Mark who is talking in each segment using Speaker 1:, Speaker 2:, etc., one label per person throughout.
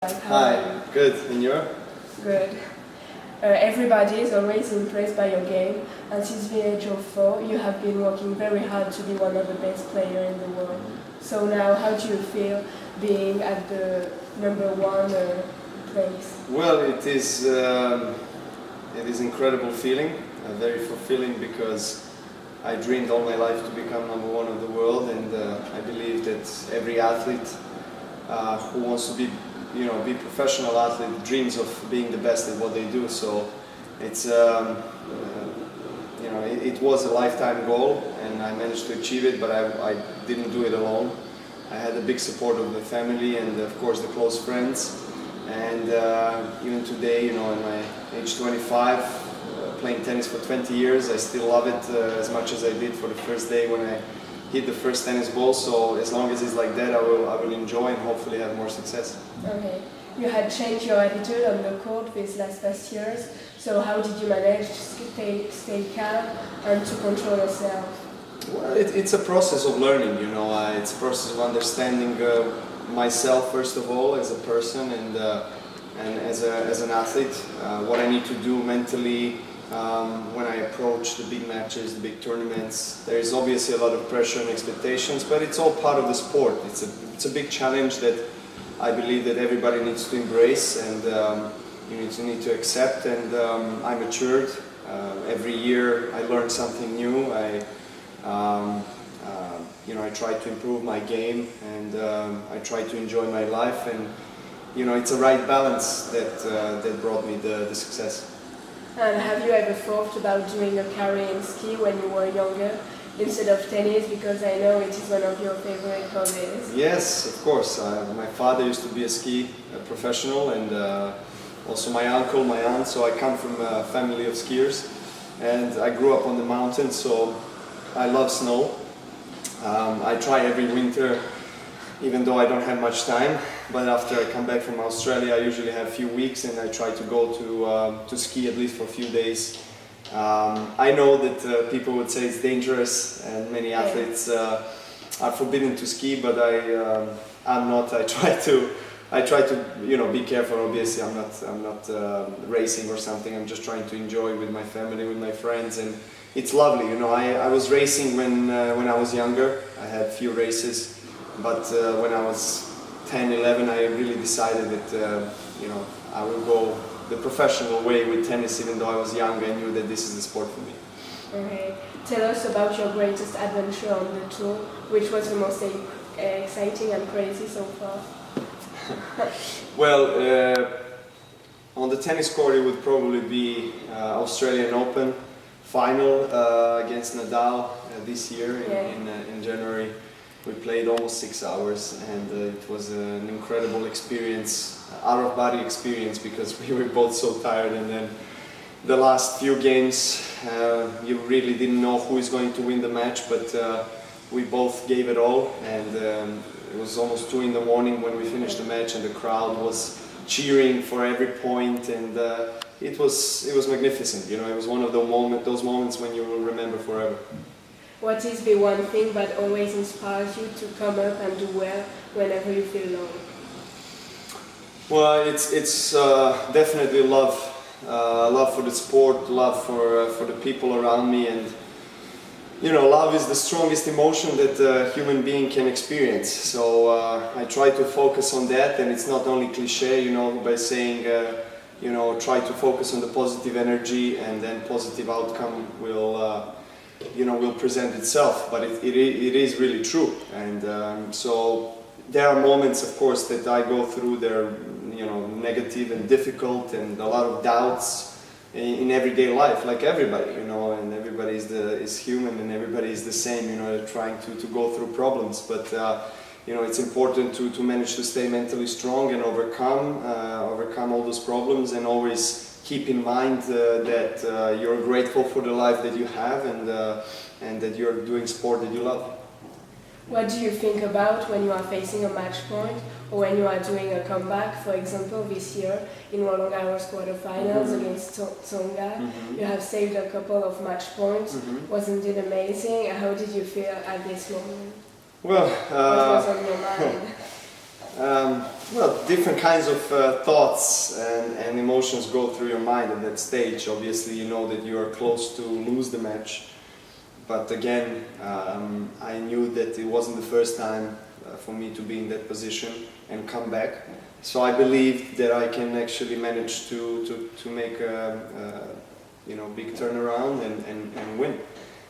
Speaker 1: Hi, good. And you?
Speaker 2: Good. Everybody is always impressed by your game, and since the age of 4, you have been working very hard to be one of the best players in the world. So now, how do you feel being at the number one place?
Speaker 1: Well, it is incredible feeling, very fulfilling because I dreamed all my life to become number one of the world, and I believe that every athlete who wants to be professional athlete dreams of being the best at what they do. So it's it was a lifetime goal, and I managed to achieve it. But I didn't do it alone. I had a big support of the family and of course the close friends. And even today, in my age 25, playing tennis for 20 years, I still love it as much as I did for the first day when I hit the first tennis ball. So as long as it's like that, I will enjoy and hopefully have more success.
Speaker 2: Okay. You had changed your attitude on the court these past years. So how did you manage to stay calm and to control yourself?
Speaker 1: Well, it's a process of learning. It's a process of understanding myself first of all as a person and as an athlete. What I need to do mentally. When I approach the big matches, the big tournaments, there is obviously a lot of pressure and expectations, but it's all part of the sport. It's a big challenge that I believe that everybody needs to embrace and you need to accept. And I matured. Every year I learn something new. I try to improve my game and I try to enjoy my life. And it's a right balance that brought me the success.
Speaker 2: And have you ever thought about doing a career in ski when you were younger instead of tennis? Because I know it is one of your favorite hobbies.
Speaker 1: Yes, of course. My father used to be a ski professional, and also my uncle, my aunt. So I come from a family of skiers, and I grew up on the mountains. So I love snow. I try every winter, even though I don't have much time. But after I come back from Australia, I usually have a few weeks and I try to go to ski at least for a few days. I know that people would say it's dangerous and many athletes are forbidden to ski, but I'm not. I try to be careful. Obviously, I'm not racing or something. I'm just trying to enjoy with my family, with my friends, and it's lovely. I was racing when I was younger. I had a few races. But when I was 10, 11, I really decided that I will go the professional way with tennis. Even though I was young, I knew that this is the sport for me.
Speaker 2: Okay. Tell us about your greatest adventure on the tour, which was the most exciting and crazy so far.
Speaker 1: Well, on the tennis court, it would probably be Australian Open final against Nole this year in January. We played almost 6 hours, and it was an incredible experience, out-of-body experience, because we were both so tired. And then the last few games, you really didn't know who is going to win the match, but we both gave it all. And it was almost 2 in the morning when we finished the match, and the crowd was cheering for every point, and it was magnificent. It was one of those moments when you will remember forever.
Speaker 2: What is the one thing that always inspires you to come up and do well whenever you feel low?
Speaker 1: Well, it's definitely love for the sport, love for the people around me, and love is the strongest emotion that a human being can experience. So I try to focus on that, and it's not only cliche, by saying try to focus on the positive energy, and then positive outcome will present itself, but it is really true. And so there are moments, of course, that I go through. They're negative and difficult, and a lot of doubts in everyday life, like everybody, and everybody is human, and everybody is the same, trying to go through problems. But it's important to manage to stay mentally strong and overcome all those problems, and always keep in mind that you're grateful for the life that you have, and that you're doing sport that you love.
Speaker 2: What do you think about when you are facing a match point, or when you are doing a comeback? For example, this year in Roland Garros quarterfinals against Tsonga, you have saved a couple of match points. Wasn't it amazing? How did you feel at this moment?
Speaker 1: Well,
Speaker 2: what was on your mind?
Speaker 1: Well, different kinds of thoughts and emotions go through your mind at that stage. Obviously, you know that you are close to lose the match. But again, I knew that it wasn't the first time for me to be in that position and come back. So I believed that I can actually manage to make a big turnaround and win.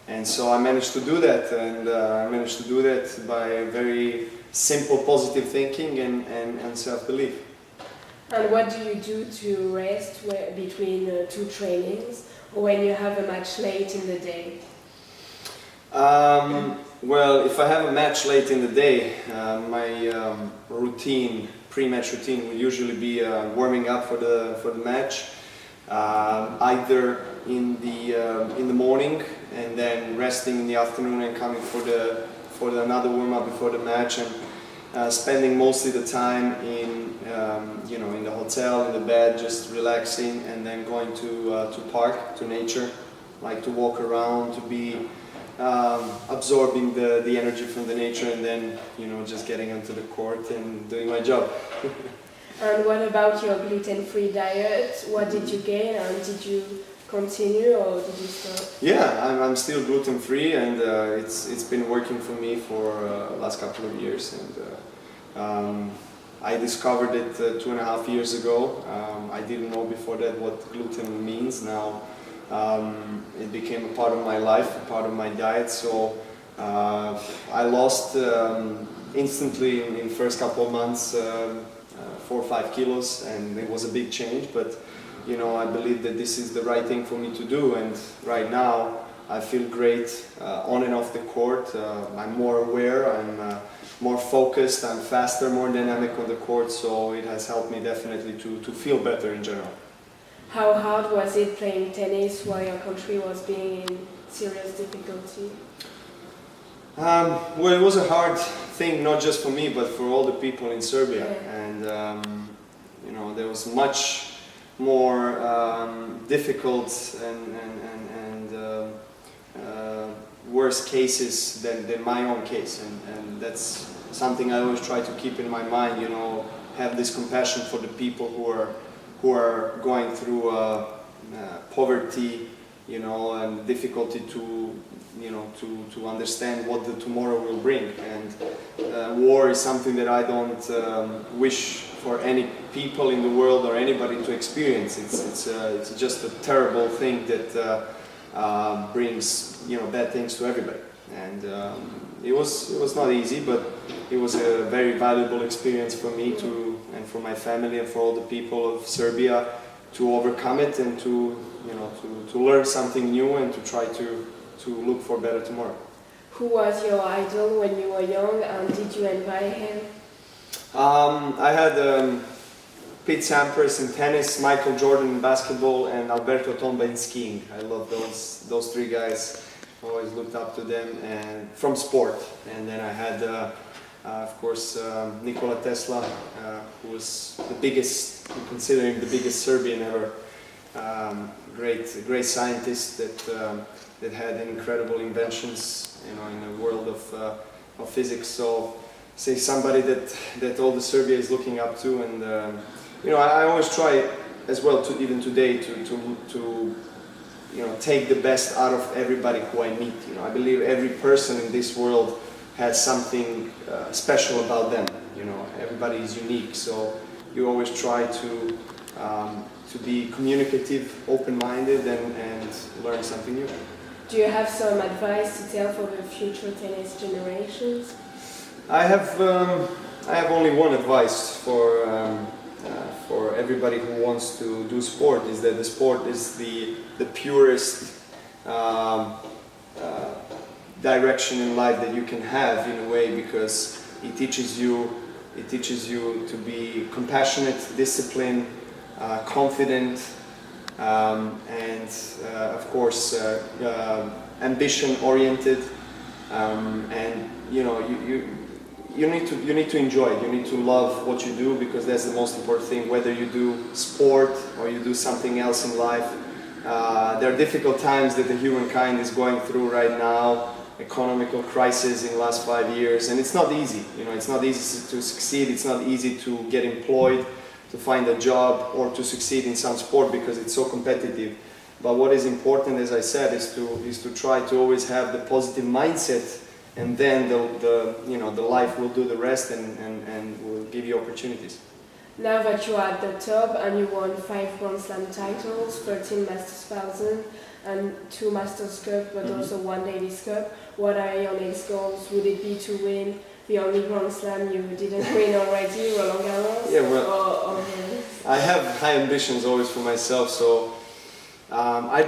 Speaker 1: And so I managed to do that, and I managed to do that by very simple positive thinking and self-belief.
Speaker 2: And what do you do to rest between two trainings, or when you have a match late in the day?
Speaker 1: Well, if I have a match late in the day, my pre-match routine will usually be warming up for the match, either in the morning and then resting in the afternoon and coming for another warm-up before the match, and spending mostly the time in the hotel, in the bed, just relaxing, and then going to park, to nature, like to walk around, to be absorbing the energy from the nature, and then just getting onto the court and doing my job.
Speaker 2: And what about your gluten-free diet? What did you gain, and did you continue or did you stop?
Speaker 1: Yeah, I'm still gluten-free, and it's been working for me for the last couple of years. And I discovered it 2.5 years ago. I didn't know before that what gluten means. Now it became a part of my life, a part of my diet. So I lost instantly in the first couple of months 4 or 5 kilos, and it was a big change. But I believe that this is the right thing for me to do, and right now I feel great on and off the court. I'm more aware, I'm more focused, I'm faster, more dynamic on the court, so it has helped me definitely to feel better in general.
Speaker 2: How hard was it playing tennis while your country was being in serious difficulty?
Speaker 1: Well, it was a hard thing, not just for me, but for all the people in Serbia.
Speaker 2: Yeah.
Speaker 1: And there was much more difficult and worse cases than my own case, and that's something I always try to keep in my mind. Have this compassion for the people who are going through poverty, and difficulty to understand what the tomorrow will bring. And war is something that I don't wish for any people in the world or anybody to experience. It's just a terrible thing that brings bad things to everybody. And it was not easy, but it was a very valuable experience for me and for my family and for all the people of Serbia to overcome it and to learn something new and to try to look for better tomorrow.
Speaker 2: Who was your idol when you were young, and did you admire him?
Speaker 1: I had Pete Sampras in tennis, Michael Jordan in basketball, and Alberto Tomba in skiing. I love those three guys. I always looked up to them, and from sport. And then I had, of course, Nikola Tesla, who was the biggest, considering the biggest Serbian ever. Great scientist that had incredible inventions, in the world of physics. So, say somebody that all the Serbia is looking up to, and I always try as well to even today to take the best out of everybody who I meet. I believe every person in this world has something special about them. Everybody is unique, so you always try to be communicative, open-minded, and learn something new.
Speaker 2: Do you have some advice to tell for the future tennis generations?
Speaker 1: I have only one advice for everybody who wants to do sport, is that the sport is the purest direction in life that you can have, in a way, because it teaches you to be compassionate, disciplined, confident, and of course ambition-oriented, and you need to enjoy it. You need to love what you do, because that's the most important thing. Whether you do sport or you do something else in life, there are difficult times that the humankind is going through right now, economical crisis in the last 5 years, and it's not easy. You know, it's not easy to succeed. It's not easy to get employed, to find a job, or to succeed in some sport because it's so competitive. But what is important, as I said, is to try to always have the positive mindset, and then the life will do the rest and will give you opportunities.
Speaker 2: Now that you are at the top and you won 5 Grand Slam titles, 13 Masters 1000 and 2 Masters Cup, but also 1 Davis Cup, what are your next goals? Would it be to win the only Grand Slam you didn't win already, Roland Garros?
Speaker 1: Yeah, well, I have high ambitions always for myself, so I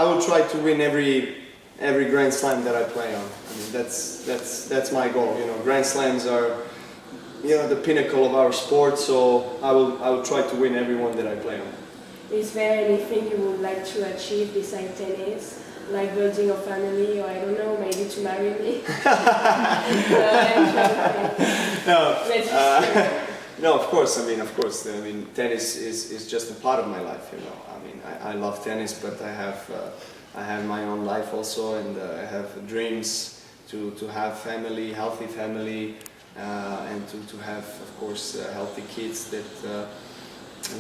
Speaker 1: will try to win every Grand Slam that I play on. I mean, that's my goal. You know, Grand Slams are, you know, the pinnacle of our sport, so I will try to win every one that I play on.
Speaker 2: Is there anything you would like to achieve besides tennis? Like building a family, or I don't know, maybe to marry me?
Speaker 1: No, of course. I mean, tennis is just a part of my life. You know, I mean, I love tennis, but I have my own life also, and I have dreams to have family, healthy family, and to have, of course, healthy kids that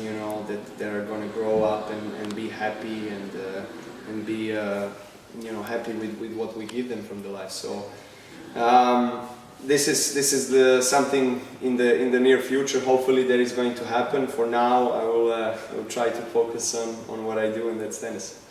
Speaker 1: you know that are going to grow up and be happy and be you know, happy with what we give them from the life. So this is something in the near future. Hopefully that is going to happen. For now, I will try to focus on what I do, and that's tennis.